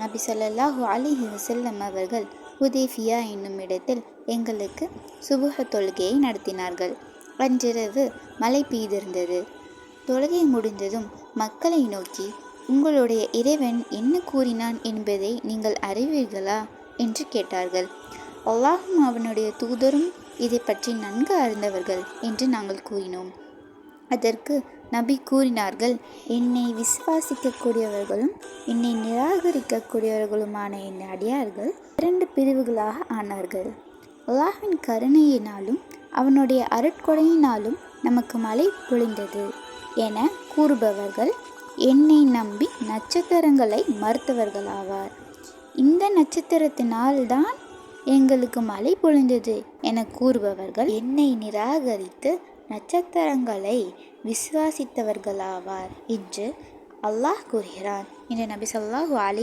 நபி ஸல்லல்லாஹு அலைஹி வஸல்லம் அவர்கள் ஹுதைஃபியா என்னும் இடத்தில் எங்களுக்கு சுபுஹ தொழுகையை நடத்தினார்கள். அன்றிரவு மழை பெய்திருந்தது. தொழுகை முடிந்ததும் மக்களை நோக்கி, உங்களுடைய இறைவன் என்ன கூறினான் என்பதை நீங்கள் அறிவீர்களா என்று கேட்டார்கள். அல்லாஹும் அவனுடைய தூதரும் இதை பற்றி நன்கு அறிந்தவர்கள் என்று நாங்கள் கூறினோம். அதற்கு நபி கூறினார்கள், என்னை விசுவாசிக்கக்கூடியவர்களும் என்னை நிராகரிக்கக்கூடியவர்களுமான என் அடியார்கள் 2 பிரிவுகளாக ஆனார்கள். அல்லாஹ்வின் கருணையினாலும் அவனுடைய அருட்கொடையினாலும் நமக்கு மழை பொழிந்தது என கூறுபவர்கள் என்னை நம்பி நட்சத்திரங்களை மறுத்தவர்களாவார். இந்த நட்சத்திரத்தினால்தான் எங்களுக்கு மழை பொழிந்தது என கூறுபவர்கள் என்னை நிராகரித்து நட்சத்திரங்களை விசுவாசித்தவர்களாவார் என்று அல்லாஹ் கூறுகிறான் என்று நபி ஸல்லல்லாஹு அலைஹி